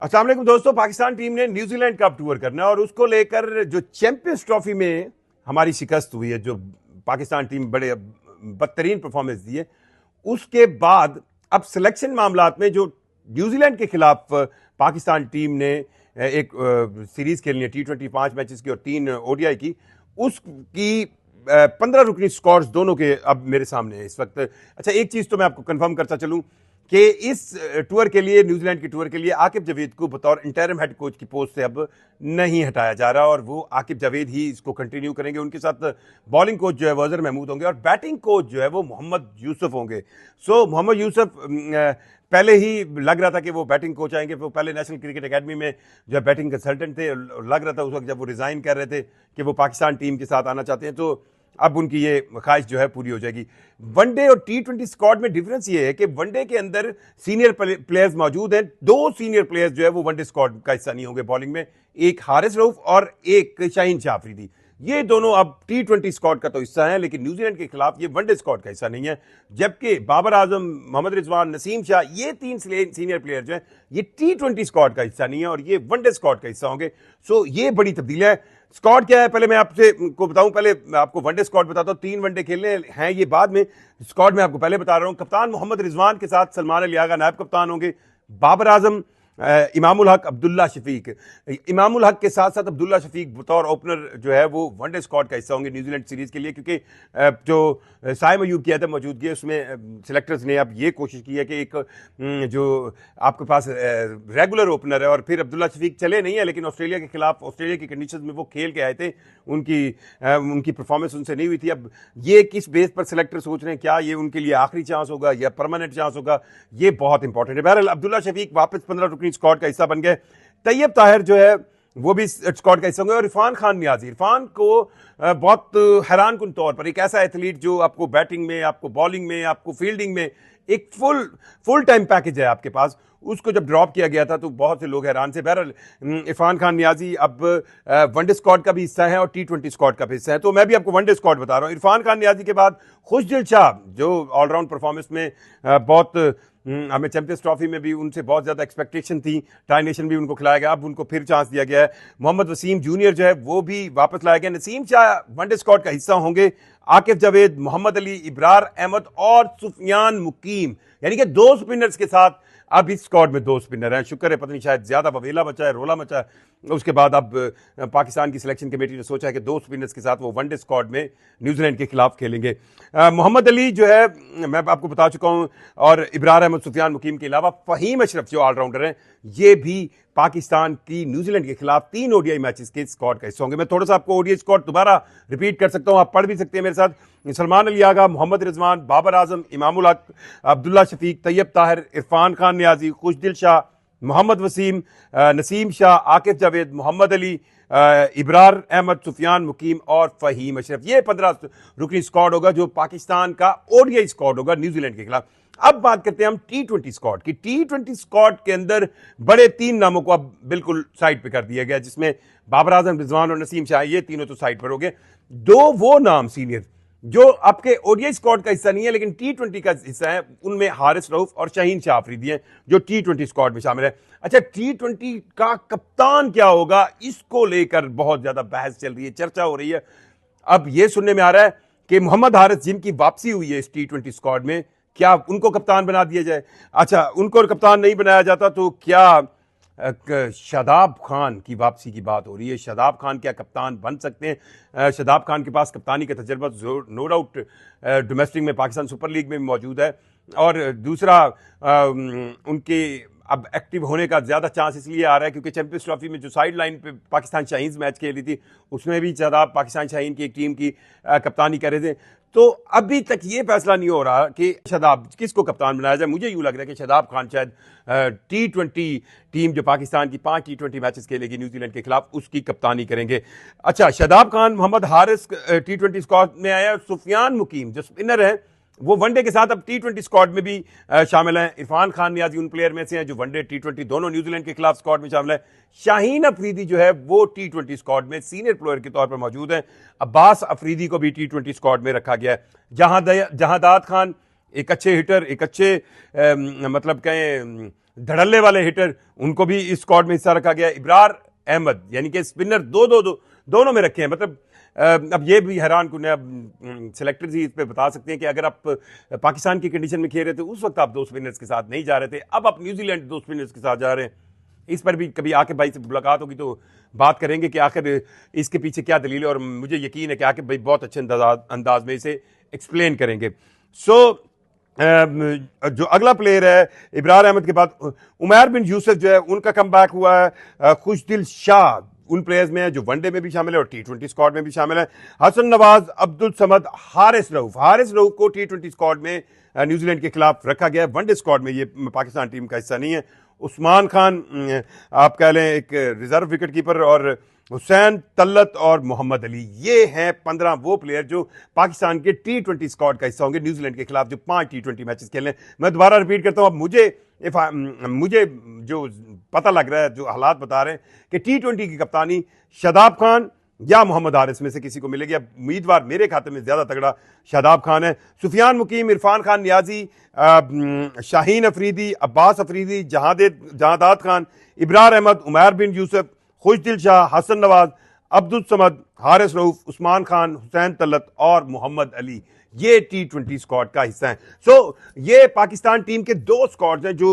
अस्सलाम वालेकुम दोस्तों। पाकिस्तान टीम ने न्यूजीलैंड कप टूर करना है और उसको लेकर जो चैंपियंस ट्रॉफी में हमारी शिकस्त हुई है, जो पाकिस्तान टीम बड़े बदतरीन परफॉर्मेंस दी है, उसके बाद अब सिलेक्शन मामलात में जो न्यूजीलैंड के खिलाफ पाकिस्तान टीम ने एक सीरीज खेलनी है, T20 5 मैचेस की और 3 ODI की, उसकी 15 रुकनी स्कोर्स दोनों के अब मेरे सामने है इस वक्त। अच्छा, एक चीज तो मैं आपको कंफर्म करता चलूं कि इस टूर के लिए, न्यूजीलैंड के टूर के लिए, आकिब जावेद को बतौर इंटरिम हेड कोच की पोस्ट से अब नहीं हटाया जा रहा और वो आकिब जावेद ही इसको कंटिन्यू करेंगे। उनके साथ बॉलिंग कोच जो है वो अजहर महमूद होंगे और बैटिंग कोच जो है वो मोहम्मद यूसुफ होंगे। सो मोहम्मद यूसुफ पहले ही लग रहा था कि वो बैटिंग कोच आएंगे। वो पहले नेशनल क्रिकेट एकेडमी में जो है बैटिंग कंसल्टेंट थे। लग रहा था उस वक्त जब वो रिजाइन कर रहे थे कि वो पाकिस्तान टीम के साथ आना चाहते हैं, तो अब उनकी ये ख्वाहिश जो है पूरी हो जाएगी। वनडे और T20 स्क्वाड में डिफरेंस ये है कि वनडे के अंदर सीनियर प्लेयर्स मौजूद हैं। 2 सीनियर प्लेयर्स जो है वो वनडे स्क्वाड का हिस्सा नहीं होंगे बॉलिंग में, एक हारिस रऊफ और एक शाहीन शाह अफरीदी। ये दोनों अब T20 स्क्वाड का तो हिस्सा है, लेकिन न्यूजीलैंड के खिलाफ ये वनडे स्क्वाड का हिस्सा नहीं है। जबकि बाबर आजम, मोहम्मद रिजवान, नसीम शाह, ये 3 सीनियर प्लेयर जो हैं ये T20 स्क्वाड का हिस्सा नहीं है और ये वनडे स्क्वाड का हिस्सा होंगे। सो ये बड़ी तब्दीली है। स्क्वाड क्या है पहले मैं आपसे को बताऊं। पहले मैं आपको वनडे स्क्वाड बताता हूं। 3 वनडे खेलने हैं ये बाद में। स्क्वाड में आपको पहले बता रहा हूं। कप्तान मोहम्मद रिजवान के साथ सलमान अली आगा नायब कप्तान होंगे। बाबर आजम, इमामुल हक, अब्दुल्ला शफीक। इमामुल हक के साथ साथ अब्दुल्ला शफीक बतौर ओपनर जो है वो वनडे स्क्वाड का हिस्सा होंगे न्यूजीलैंड सीरीज के लिए, क्योंकि जो साइम अयूब की अदम मौजूदगी है उसमें सिलेक्टर्स ने अब ये कोशिश की है कि एक जो आपके पास रेगुलर ओपनर है, और फिर अब्दुल्ला शफीक चले नहीं है लेकिन ऑस्ट्रेलिया के खिलाफ, ऑस्ट्रेलिया की कंडीशंस में वो खेल के आए थे, उनकी परफॉर्मेंस उनसे नहीं हुई थी। अब ये किस बेस पर सिलेक्टर सोच रहे हैं, क्या ये उनके लिए आखिरी चांस होगा या परमानेंट चांस होगा, ये बहुत इंपॉर्टेंट है। बहरहाल अब्दुल्ला शफीक वापस 15 रुकनी स्क्वाड का हिस्सा बन गए। तैयब ताहिर जो है वो भी स्क्वाड का हिस्सा होंगे और इरफान खान नियाजी। इरफान को बहुत हैरान कुन तौर पर एक ऐसा एथलीट जो आपको बैटिंग में, आपको बॉलिंग में, आपको फील्डिंग में एक फुल टाइम पैकेज है आपके पास, उसको जब ड्रॉप किया गया था तो बहुत से लोग हैरान से। बहरहाल इरफान खान नियाजी अब वनडे स्क्वाड का भी हिस्सा है और T20 स्क्वाड का भी हिस्सा है। तो मैं भी आपको वनडे स्क्वाड बता रहा हूँ। इरफान खान नियाजी के बाद खुशदिल शाह जो ऑलराउंड परफॉर्मेंस में बहुत हमें चैंपियंस ट्रॉफी में भी उनसे बहुत ज्यादा एक्सपेक्टेशन थी, ट्राई नेशन भी उनको खिलाया गया, अब उनको फिर चांस दिया गया है। मोहम्मद वसीम जूनियर जो है वो भी वापस लाया गया। नसीम शाह वनडे स्क्वाड का हिस्सा होंगे। आकिब जावेद, मोहम्मद अली, इब्रार अहमद और सुफियान मुकीम, यानी कि 2 स्पिनर्स के साथ अब इस स्क्वाड में 2 स्पिनर हैं। शुक्र है, पता नहीं शायद ज्यादा बवेला मचा है, रोला मचा है। उसके बाद अब पाकिस्तान की सिलेक्शन कमेटी ने सोचा है कि 2 स्पिनर्स के साथ वो वनडे स्क्वाड में न्यूजीलैंड के खिलाफ खेलेंगे। मोहम्मद अली जो है मैं आपको बता चुका हूं, और इब्रार अहमद, सुफियान मुकीम के अलावा फहीम अशरफ जो ऑलराउंडर हैं, ये भी पाकिस्तान की न्यूजीलैंड के खिलाफ 3 ODI मैचेस के स्क्वाड का हिस्सा होंगे। मैं थोड़ा सा आपको ODI स्क्वाड दोबारा रिपीट कर सकता हूं, आप पढ़ भी सकते हैं मेरे साथ। सलमान अली आगा, मोहम्मद रिजवान, बाबर आजम, इमामुल हक, अब्दुल्ला शफीक, तैयब ताहिर, इरफान खान नियाजी, खुशदिल शाह, मोहम्मद वसीम, नसीम शाह, आकिब जावेद, मोहम्मद अली, इब्रार अहमद, सुफियान मुकीम और फहीम अशरफ। ये 15 रुकनी स्क्वाड होगा जो पाकिस्तान का ODI स्क्वाड होगा न्यूजीलैंड के खिलाफ। अब बात करते हैं हम T20 स्क्वाड की। T20 स्क्वाड के अंदर बड़े 3 नामों को अब बिल्कुल साइड पे कर दिया गया, जिसमें बाबर आजम, रिजवान और नसीम शाह, ये तीनों तो साइड पर हो गए। 2 वो नाम सीनियर जो आपके ODI स्क्वाड का हिस्सा नहीं है लेकिन T20 का हिस्सा है, उनमें हारिस रऊफ और शाहीन शाह अफरीदी हैं जो T20 स्क्वाड में शामिल है। अच्छा, T20 का कप्तान क्या होगा, इसको लेकर बहुत ज्यादा बहस चल रही है, चर्चा हो रही है। अब यह सुनने में आ रहा है कि मोहम्मद हारिस, जिनकी वापसी हुई है इस T20 स्क्वाड में, क्या उनको कप्तान बना दिया जाए। अच्छा, उनको कप्तान नहीं बनाया जाता तो क्या शादाब खान की वापसी की बात हो रही है। शादाब खान क्या कप्तान बन सकते हैं? शादाब खान के पास कप्तानी का तजर्बा नो डाउट डोमेस्टिक में पाकिस्तान सुपर लीग में भी मौजूद है, और दूसरा उनके अब एक्टिव होने का ज्यादा चांस इसलिए आ रहा है क्योंकि चैंपियंस ट्रॉफी में जो साइड लाइन पे पाकिस्तान शाहीन मैच खेली थी उसमें भी शादाब पाकिस्तान शाहीन की एक टीम की कप्तानी कर रहे थे। तो अभी तक ये फैसला नहीं हो रहा कि शादाब किसको कप्तान बनाया जाए। मुझे यूं लग रहा है कि शादाब खान शायद T20 टीम जो पाकिस्तान की 5 T20 मैचेस खेलेगी न्यूजीलैंड के खिलाफ, उसकी कप्तानी करेंगे। अच्छा, शादाब खान, मोहम्मद हारिस T20 स्क्वाड में आया। सुफियान मुकीम जो स्पिनर है वो वनडे के साथ अब T20 स्क्वाड में भी शामिल हैं। इरफान खान नियाजी उन प्लेयर में से हैं जो वनडे T20 दोनों न्यूजीलैंड के खिलाफ स्क्वाड में शामिल है। शाहीन अफरीदी जो है वो T20 स्क्वाड में सीनियर प्लेयर के तौर पर मौजूद है। अब्बास अफरीदी को भी T20 स्क्वाड में रखा गया है। जहांदाद खान एक अच्छे हिटर, एक अच्छे मतलब कहें धड़ल्ले वाले हिटर, उनको भी इस स्क्वाड में हिस्सा रखा गया। इब्रार अहमद यानी कि स्पिनर दोनों में रखे हैं। मतलब अब ये भी हैरान कुन है, अब सेलेक्टर्स ही इस पे बता सकते हैं कि अगर आप पाकिस्तान की कंडीशन में खेल रहे थे उस वक्त आप 2 स्पिनर्स के साथ नहीं जा रहे थे, अब आप न्यूजीलैंड 2 स्पिनर्स के साथ जा रहे हैं। इस पर भी कभी आके भाई से मुलाकात होगी तो बात करेंगे कि आखिर इसके पीछे क्या दलील है, और मुझे यकीन है कि आके भाई बहुत अच्छे अंदाज में इसे एक्सप्लेन करेंगे। जो अगला प्लेयर है इब्रार अहमद के बाद उमैर बिन यूसुफ जो है उनका कमबैक हुआ है। खुशदिल शाह उन प्लेयर्स में है जो वनडे में भी शामिल है और T20 स्क्वाड में भी शामिल है। हसन नवाज, अब्दुल समद, हारिस रऊफ को T20 स्क्वाड में न्यूजीलैंड के खिलाफ रखा गया है। वनडे स्क्वाड में ये पाकिस्तान टीम का हिस्सा नहीं है। उस्मान खान आप कह लें एक रिजर्व विकेट कीपर, और हुसैन तल्लत और मोहम्मद अली, ये हैं 15 वो प्लेयर जो पाकिस्तान के T20 स्क्वाड का हिस्सा होंगे न्यूजीलैंड के खिलाफ जो 5 T20 मैचेस खेले। मैं दोबारा रिपीट करता हूं, अब मुझे जो पता लग रहा है, जो हालात बता रहे हैं कि T20 की कप्तानी शादाब खान या मोहम्मद हारिस में से किसी को मिलेगी। अब उम्मीदवार मेरे खाते में ज्यादा तगड़ा शादाब खान है। सुफियान मुकीम, इरफान खान नियाजी, शाहीन अफरीदी, अब्बास अफरीदी, जहादात खान, इब्रार अहमद, उमैर बिन यूसुफ, खुशदिल शाह, हसन नवाज, अब्दुल समद, हारिस रऊफ, उस्मान खान, हुसैन तल्लत और मोहम्मद अली, ये T20 स्क्वाड का हिस्सा है। ये पाकिस्तान टीम के 2 स्क्वाड्स हैं जो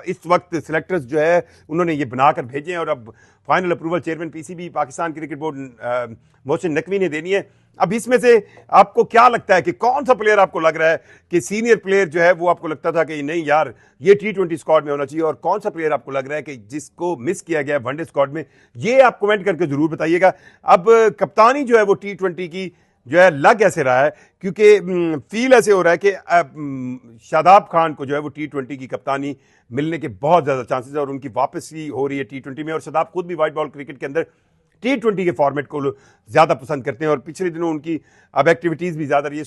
इस वक्त सिलेक्टर्स जो है उन्होंने ये बनाकर भेजे हैं, और अब final approval chairman PCB Pakistan cricket board Mohsin Naqvi ने देनी है। अब इसमें से आपको क्या लगता है कि कौन सा प्लेयर आपको लग रहा है कि सीनियर प्लेयर जो है वो आपको लगता था कि नहीं यार ये T20 स्क्वाड में होना चाहिए, और कौन सा प्लेयर आपको लग रहा है कि जिसको मिस किया गया वनडे स्क्वाड में? ये आप कमेंट करके जरूर बताइएगा। अब कप्तानी जो है वो T20 की जो है लग ऐसे रहा है, क्योंकि फील ऐसे हो रहा है कि शादाब खान को जो है वो T20 की कप्तानी मिलने के बहुत ज्यादा चांसेस है, और उनकी वापसी हो रही है T20 में। और शादाब खुद भी व्हाइट बॉल क्रिकेट के अंदर T20 के फॉर्मेट को ज्यादा पसंद करते हैं, और पिछले दिनों उनकी अब एक्टिविटीज भी ज्यादा रही है।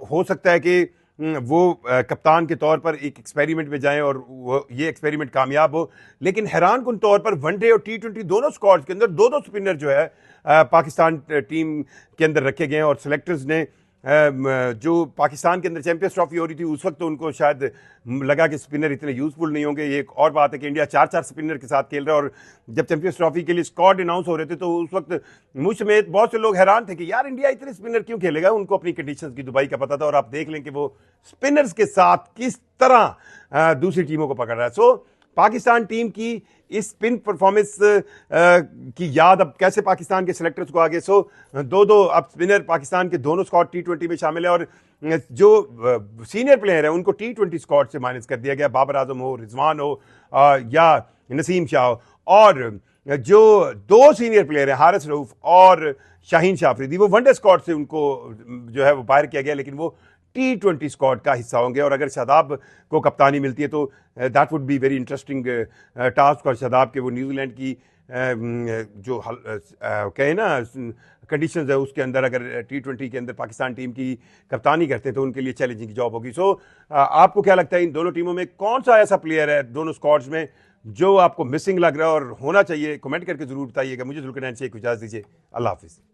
हो सकता है कि वो कप्तान के तौर पर एक एक्सपेरिमेंट में जाएं और वो ये एक्सपेरिमेंट कामयाब हो। लेकिन हैरान कुन तौर पर वनडे और T20 दोनों स्क्वाड्स के अंदर 2-2 स्पिनर जो है पाकिस्तान टीम के अंदर रखे गए हैं, और सिलेक्टर्स ने जो पाकिस्तान के अंदर चैंपियंस ट्रॉफी हो रही थी उस वक्त तो उनको शायद लगा कि स्पिनर इतने यूजफुल नहीं होंगे। ये एक और बात है कि इंडिया 4-4 स्पिनर के साथ खेल रहा है, और जब चैंपियंस ट्रॉफी के लिए स्क्वाड अनाउंस हो रहे थे तो उस वक्त मुझ समेत बहुत से लोग हैरान थे कि यार इंडिया इतने स्पिनर क्यों खेलेगा। उनको अपनी कंडीशंस की दुबई का पता था, और आप देख लें कि वो स्पिनर्स के साथ किस तरह दूसरी टीमों को पकड़ रहा है। पाकिस्तान टीम की इस स्पिन परफॉर्मेंस की याद अब कैसे पाकिस्तान के सिलेक्टर्स को आगे। 2-2 अब स्पिनर पाकिस्तान के दोनों स्क्वाड T20 में शामिल है, और जो सीनियर प्लेयर है उनको T20 स्क्वाड से माइनस कर दिया गया। बाबर आजम हो, रिजवान हो या नसीम शाह हो, और जो 2 सीनियर प्लेयर हैं हारिस रऊफ और शाहीन शाह अफरीदी, वो वनडे स्क्वाड से उनको जो है वो बाहर किया गया, लेकिन वो T20 स्क्वाड का हिस्सा होंगे। और अगर शादाब को कप्तानी मिलती है तो that would be very interesting task for Shadab के वो न्यूजीलैंड की जो कहे ना कंडीशंस है उसके अंदर अगर T20 के अंदर पाकिस्तान टीम की कप्तानी करते हैं तो उनके लिए चैलेंजिंग जॉब होगी। आपको क्या लगता है इन दोनों टीमों में कौन सा ऐसा प्लेयर है दोनों स्क्वाड्स में जो आपको मिसिंग लग रहा है और होना चाहिए? कमेंट करके जरूर बताइएगा। मुझे जुल्करनैन से इजाजत दीजिए। अल्लाह हाफिज़।